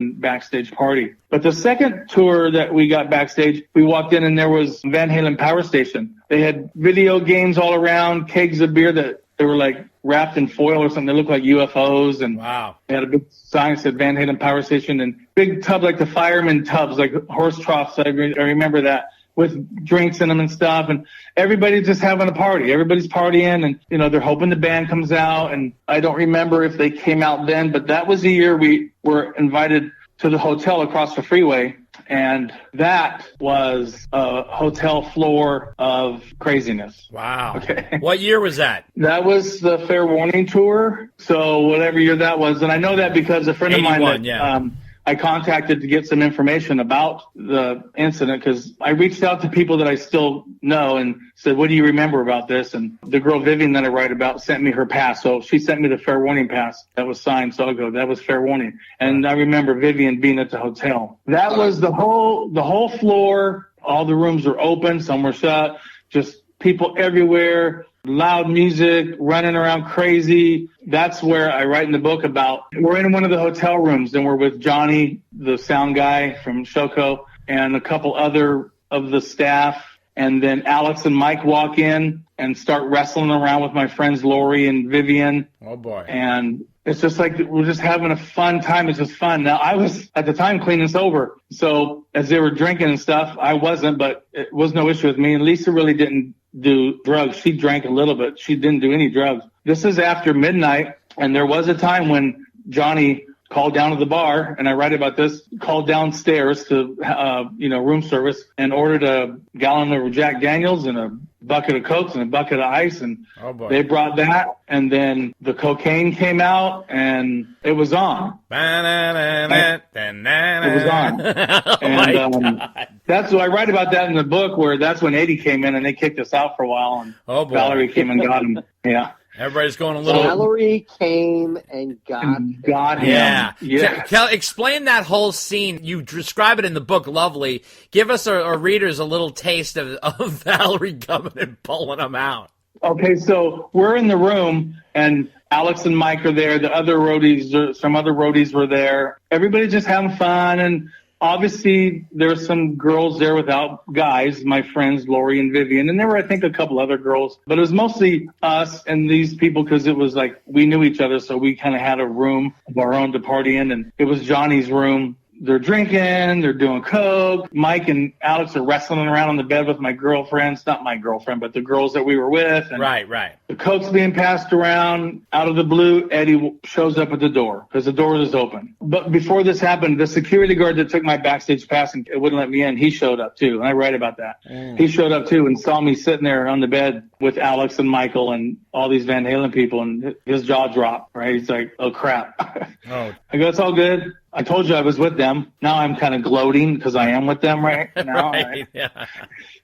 backstage party. But the second tour that we got backstage, we walked in and there was Van Halen Power Station. They had video games all around, kegs of beer that they were like wrapped in foil or something. They looked like UFOs. And wow. They had a big sign that said Van Halen Power Station and big tub like the fireman tubs, like horse troughs. I remember that, with drinks in them and stuff. And everybody's just having a party. Everybody's partying and, you know, they're hoping the band comes out. And I don't remember if they came out then, but that was the year we were invited to the hotel across the freeway. And that was a hotel floor of craziness. Wow. Okay. What year was that? That was the Fair Warning tour. So whatever year that was. And I know that because a friend of mine that, I contacted to get some information about the incident because I reached out to people that I still know and said, what do you remember about this? And the girl Vivian that I write about sent me her pass. So she sent me the Fair Warning pass that was signed. So I'll go, that was Fair Warning. And I remember Vivian being at the hotel. That was the whole floor. All the rooms were open. Some were shut. Just people everywhere. Loud music, running around crazy. That's where I write in the book about, we're in one of the hotel rooms and we're with Johnny, the sound guy from Shoko, and a couple other of the staff. And then Alex and Mike walk in and start wrestling around with my friends Lori and Vivian. Oh, boy. And it's just like we're just having a fun time. It's just fun. Now, I was, at the time, clean and sober. So as they were drinking and stuff, I wasn't, but it was no issue with me. And Lisa really didn't do drugs. She drank a little bit. She didn't do any drugs. This is after midnight, and there was a time when Johnny called down to the bar, and I write about this, called downstairs to, room service and ordered a gallon of Jack Daniels and a bucket of Cokes and a bucket of ice, and they brought that, and then the cocaine came out, and it was on. It was on. And that's what I write about that in the book, where that's when Eddie came in, and they kicked us out for a while, and Valerie came and got him. Yeah. Everybody's going a little. Valerie came and got him. Yeah. Explain that whole scene. You describe it in the book lovely. Give us, our readers, a little taste of Valerie coming and pulling him out. Okay, so we're in the room, and Alex and Mike are there. The other roadies, some other roadies were there. Everybody's just having fun, and obviously, there were some girls there without guys, my friends, Lori and Vivian. And there were, I think, a couple other girls. But it was mostly us and these people because it was like we knew each other. So we kind of had a room of our own to party in. And it was Johnny's room. They're drinking. They're doing coke. Mike and Alex are wrestling around on the bed with my girlfriends. Not my girlfriend, but the girls that we were with. And right. The coke's being passed around. Out of the blue, Eddie shows up at the door because the door was open. But before this happened, the security guard that took my backstage pass and it wouldn't let me in, he showed up too. And I write about that. He showed up too and saw me sitting there on the bed with Alex and Michael and all these Van Halen people. And his jaw dropped, right? He's like, oh, crap. I go, it's all good. I told you I was with them. Now I'm kind of gloating because I am with them right now. Right? Yeah.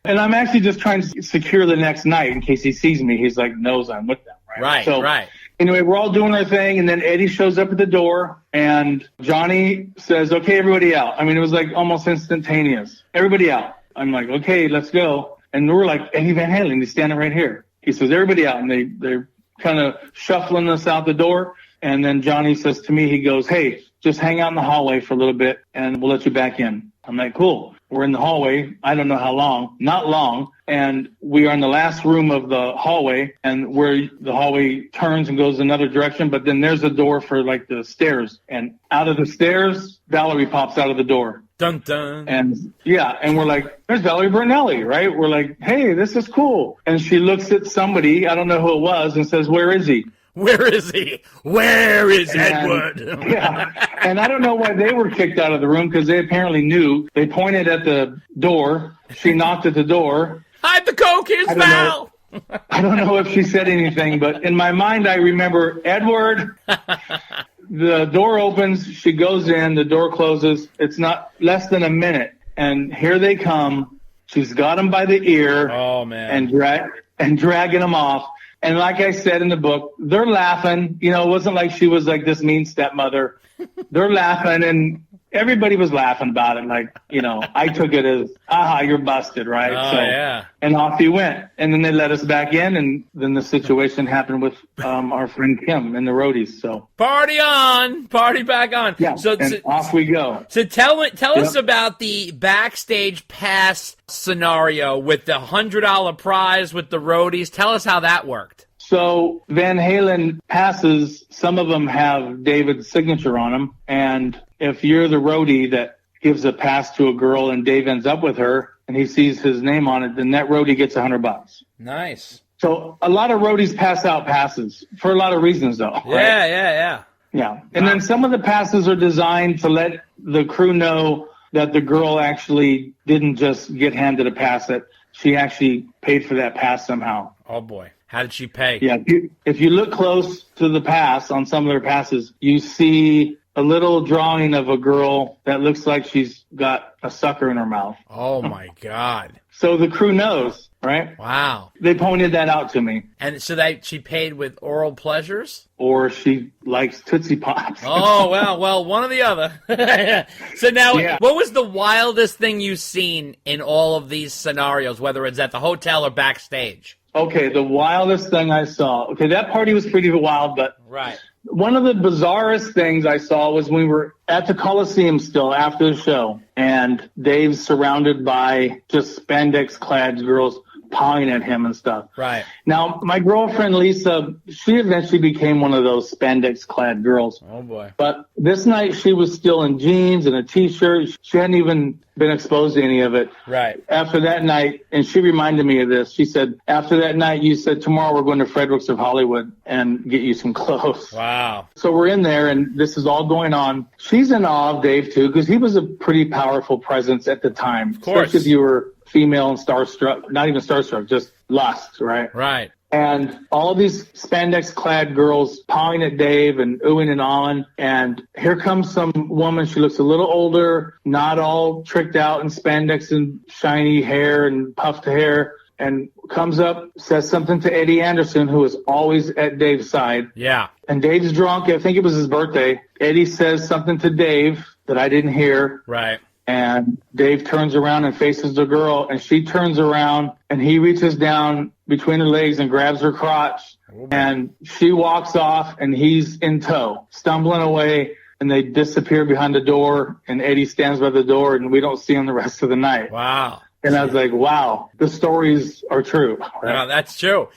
And I'm actually just trying to secure the next night in case he sees me. He's like, knows I'm with them. Right. Anyway, we're all doing our thing. And then Eddie shows up at the door and Johnny says, okay, everybody out. I mean, it was like almost instantaneous. Everybody out. I'm like, okay, let's go. And we're like, Eddie Van Halen, he's standing right here. He says, everybody out. And they're kind of shuffling us out the door. And then Johnny says to me, he goes, hey, just hang out in the hallway for a little bit and we'll let you back in. I'm like, cool. We're in the hallway. I don't know how long, not long. And we are in the last room of the hallway and where the hallway turns and goes another direction. But then there's a door for like the stairs, and out of the stairs, Valerie pops out of the door. Dun, dun. And we're like, there's Valerie Bernelli, right? We're like, hey, this is cool. And she looks at somebody, I don't know who it was, and says, where is he? Where is he? Where is Edward? And I don't know why they were kicked out of the room because they apparently knew. They pointed at the door. She knocked at the door. Hide the coke, here's Val. I don't know if she said anything, but in my mind I remember Edward. The door opens. She goes in. The door closes. It's not less than a minute. And here they come. She's got him by the ear. Oh, man. And dragging him off. And like I said in the book, they're laughing. You know, it wasn't like she was like this mean stepmother. They're laughing, and everybody was laughing about it. Like, I took it as, aha, you're busted, right? Oh, yeah. And off he went. And then they let us back in, and then the situation happened with our friend Kim and the roadies. So party on, party back on. Yeah, off we go. So tell us about the backstage pass scenario with the $100 prize with the roadies. Tell us how that worked. So Van Halen passes, some of them have David's signature on them. And if you're the roadie that gives a pass to a girl and Dave ends up with her and he sees his name on it, then that roadie gets $100. Nice. So a lot of roadies pass out passes for a lot of reasons, though. Yeah. Yeah. And then some of the passes are designed to let the crew know that the girl actually didn't just get handed a pass, that she actually paid for that pass somehow. Oh, boy. How did she pay? Yeah, if you look close to the pass on some of their passes, you see a little drawing of a girl that looks like she's got a sucker in her mouth. Oh, my God. So the crew knows, right? Wow. They pointed that out to me. And so she paid with oral pleasures? Or she likes Tootsie Pops. Oh, well, one or the other. So now, What was the wildest thing you've seen in all of these scenarios, whether it's at the hotel or backstage? Okay, the wildest thing I saw. Okay, that party was pretty wild, but right. One of the bizarrest things I saw was we were at the Coliseum still after the show, and Dave's surrounded by just spandex-clad girls pawing at him and stuff. Right. Now, my girlfriend, Lisa, she eventually became one of those spandex-clad girls. Oh, boy. But this night, she was still in jeans and a T-shirt. She hadn't even been exposed to any of it. Right. After that night, and she reminded me of this, she said, after that night, you said, tomorrow we're going to Fredericks of Hollywood and get you some clothes. Wow. So we're in there, and this is all going on. She's in awe of Dave, too, because he was a pretty powerful presence at the time. Of course. Especially if you were female and starstruck, not even starstruck, just lust, right? Right. And all these spandex-clad girls pawing at Dave and oohing and ahhing. And here comes some woman. She looks a little older, not all tricked out in spandex and shiny hair and puffed hair, and comes up, says something to Eddie Anderson, who is always at Dave's side. Yeah. And Dave's drunk. I think it was his birthday. Eddie says something to Dave that I didn't hear. Right. And Dave turns around and faces the girl, and she turns around, and he reaches down between her legs and grabs her crotch. And she walks off, and he's in tow, stumbling away, and they disappear behind the door, and Eddie stands by the door, and we don't see him the rest of the night. Wow. And I was like, wow, the stories are true. Right? Wow, that's true.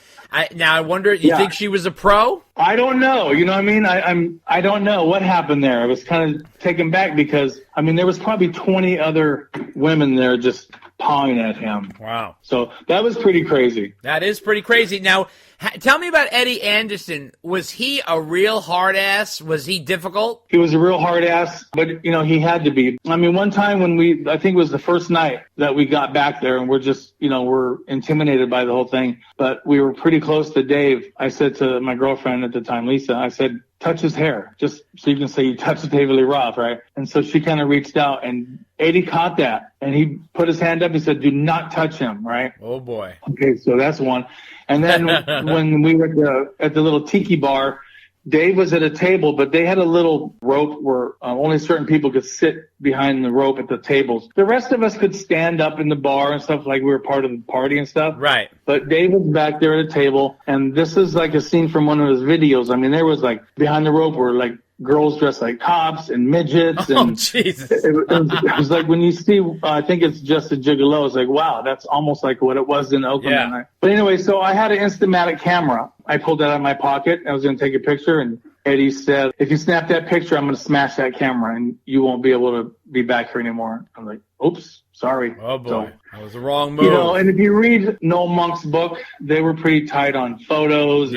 Now I wonder, you think she was a pro? I don't know. You know what I mean? I don't know what happened there. I was kind of taken back because, I mean, there was probably 20 other women there just pawing at him. Wow. So that was pretty crazy. That is pretty crazy. Now, tell me about Eddie Anderson. Was he a real hard ass? Was he difficult? He was a real hard ass, but, he had to be. I mean, one time when I think it was the first night that we got back there, and we're just, we're intimidated by the whole thing, but we were pretty close to Dave. I said to my girlfriend at the time, Lisa, I said, touch his hair, just so you can say you touched David Lee Roth, right? And so she kind of reached out, and Eddie caught that, and he put his hand up. He said, do not touch him, right? Oh, boy. Okay, so that's one. And then when we were at the little tiki bar, Dave was at a table, but they had a little rope where only certain people could sit behind the rope at the tables. The rest of us could stand up in the bar and stuff like we were part of the party and stuff. Right. But Dave was back there at a table, and this is like a scene from one of his videos. I mean, there was like behind the rope were like girls dressed like cops and midgets. And oh, Jesus. It was like when you see, I think it's Just a Gigolo, it's like, wow, that's almost like what it was in Oakland. Yeah. But anyway, so I had an Instamatic camera. I pulled that out of my pocket. I was going to take a picture, and Eddie said, if you snap that picture, I'm going to smash that camera, and you won't be able to be back here anymore. I'm like, oops, sorry. Oh, boy. So, that was the wrong move. And if you read Noel Monk's book, they were pretty tight on photos.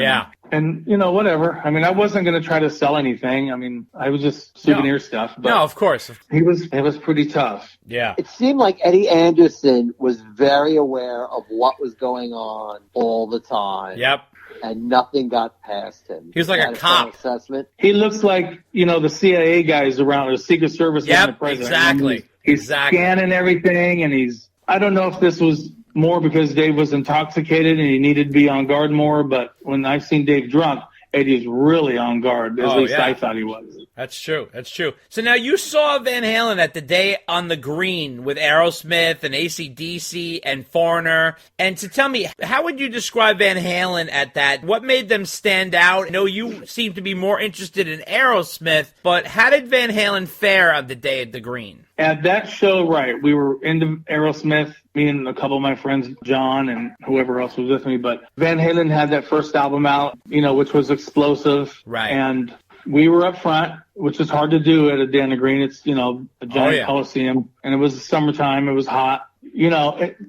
And whatever. I mean, I wasn't going to try to sell anything. I mean, I was just souvenir stuff. But no, of course. It was pretty tough. Yeah. It seemed like Eddie Anderson was very aware of what was going on all the time. Yep. And nothing got past him. He was like a cop. Assessment. He looks like, the CIA guys around, the Secret Service. Yep, the president. exactly. He's scanning everything, and I don't know if this was more because Dave was intoxicated and he needed to be on guard more, but when I've seen Dave drunk, Eddie's really on guard. At least I thought he was. That's true. That's true. So now you saw Van Halen at the Day on the Green with Aerosmith and AC/DC and Foreigner. And to tell me, how would you describe Van Halen at that? What made them stand out? I know you seem to be more interested in Aerosmith, but how did Van Halen fare on the Day at the Green? At that show, right, we were into Aerosmith, me and a couple of my friends, John and whoever else was with me. But Van Halen had that first album out, which was explosive. Right. And we were up front, which is hard to do at a Day on the Green. It's, a giant Coliseum. And it was the summertime. It was hot.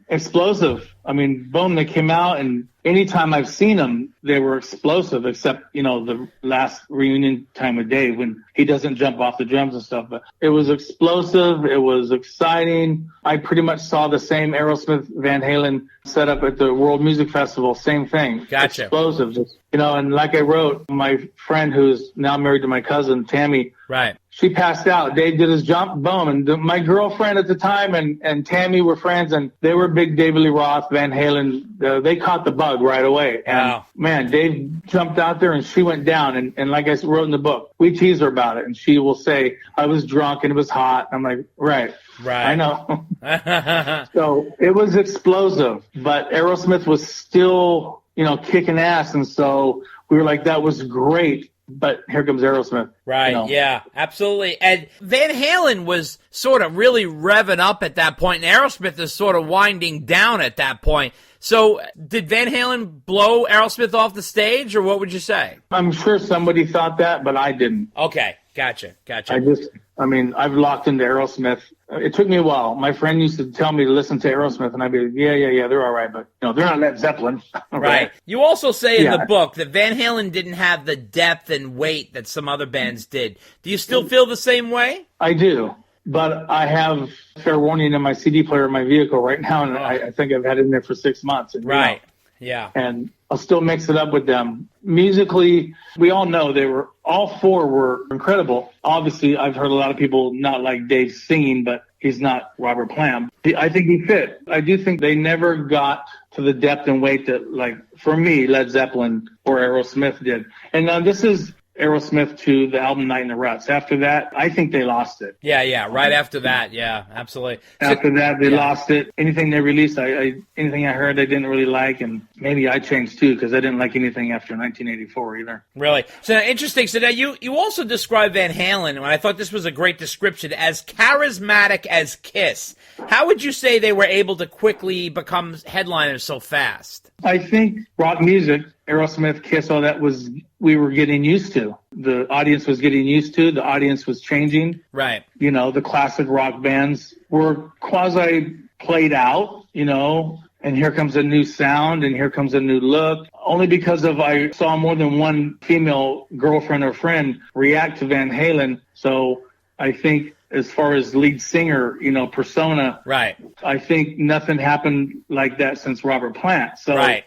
Explosive. I mean, boom, they came out, and anytime I've seen them, they were explosive, except, the last reunion time with Dave when he doesn't jump off the drums and stuff. But it was explosive. It was exciting. I pretty much saw the same Aerosmith Van Halen set up at the World Music Festival. Same thing. Gotcha. Explosive. And like I wrote, my friend who's now married to my cousin, Tammy. Right. She passed out. Dave did his jump, boom. And my girlfriend at the time and Tammy were friends, and they were big David Lee Roth, Van Halen. They caught the bug right away. And, wow. Man, Dave jumped out there, and she went down. And like I wrote in the book, we tease her about it. And she will say, I was drunk and it was hot. I'm like, right. I know. So it was explosive. But Aerosmith was still, kicking ass. And so we were like, that was great. But here comes Aerosmith. Right, yeah, absolutely. And Van Halen was sort of really revving up at that point, and Aerosmith is sort of winding down at that point. So did Van Halen blow Aerosmith off the stage, or what would you say? I'm sure somebody thought that, but I didn't. Okay, gotcha. I've locked into Aerosmith. It took me a while. My friend used to tell me to listen to Aerosmith, and I'd be like, yeah, they're all right, but they're not Led Zeppelin. Right. You also say in the book that Van Halen didn't have the depth and weight that some other bands did. Do you still feel the same way? I do, but I have Fair Warning in my CD player in my vehicle right now, and I think I've had it in there for 6 months. And, right. Yeah. And I'll still mix it up with them. Musically, we all know all four were incredible. Obviously, I've heard a lot of people not like Dave singing, but he's not Robert Plant. I think he fit. I do think they never got to the depth and weight that, like, for me, Led Zeppelin or Aerosmith did. And this is Aerosmith to the album Night in the Ruts. After that, I think they lost it. Yeah, right after that, yeah, absolutely. After that, they lost it. Anything they released, anything I heard I didn't really like, and maybe I changed too, because I didn't like anything after 1984 either. Really? So interesting. So now you also described Van Halen, and I thought this was a great description, as charismatic as Kiss. How would you say they were able to quickly become headliners so fast? I think rock music, Aerosmith, Kiss, all that we were getting used to. The audience was getting used to. The audience was changing. Right. The classic rock bands were quasi played out, and here comes a new sound and here comes a new look. Only because I saw more than one female girlfriend or friend react to Van Halen. So I think as far as lead singer, persona, right. I think nothing happened like that since Robert Plant. So, right.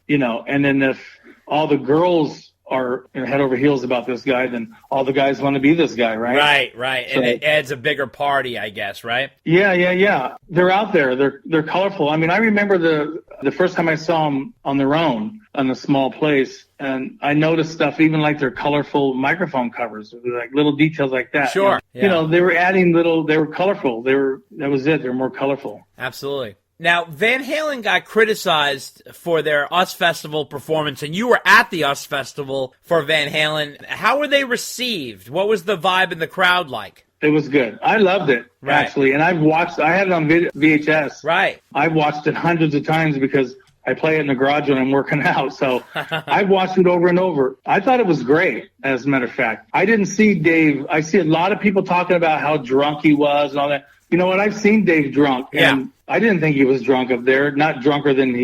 And then if all the girls are head over heels about this guy, then all the guys want to be this guy, right? Right. So, and it adds a bigger party, I guess, right? Yeah. They're out there. They're colorful. I mean, I remember the first time I saw them on their own on a small place, and I noticed stuff, even like their colorful microphone covers, like little details like that. Sure. They were adding they were colorful. That was it. They're more colorful. Absolutely. Now, Van Halen got criticized for their US Festival performance, and you were at the US Festival for Van Halen. How were they received? What was the vibe in the crowd like? It was good. I loved it, actually. And I had it on VHS. Right. I've watched it hundreds of times because I play it in the garage when I'm working out. So I've watched it over and over. I thought it was great, as a matter of fact. I didn't see Dave. I see a lot of people talking about how drunk he was and all that. You know what? I've seen Dave drunk. And I didn't think he was drunk up there. Not drunker than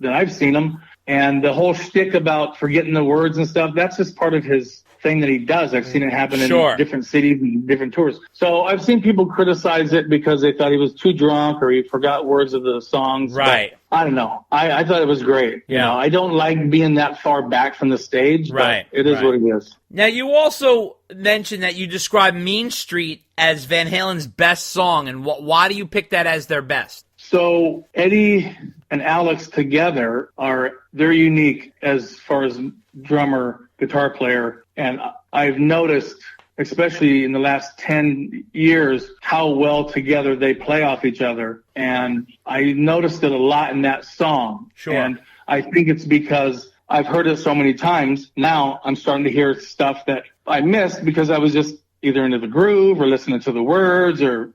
I've seen him. And the whole shtick about forgetting the words and stuff, that's just part of his thing that he does. I've seen it happen in different cities and different tours. So I've seen people criticize it because they thought he was too drunk or he forgot words of the songs. Right. But I don't know. I thought it was great. Yeah. I don't like being that far back from the stage. Right. But it is what it is. Now, you also mentioned that you described Mean Street as Van Halen's best song, and why do you pick that as their best? So Eddie and Alex together they're unique as far as drummer guitar player, and I've noticed, especially in the last 10 years, how well together they play off each other. And I noticed it a lot in that song. Sure. And I think it's because I've heard it so many times. Now I'm starting to hear stuff that I missed because I was just either into the groove or listening to the words or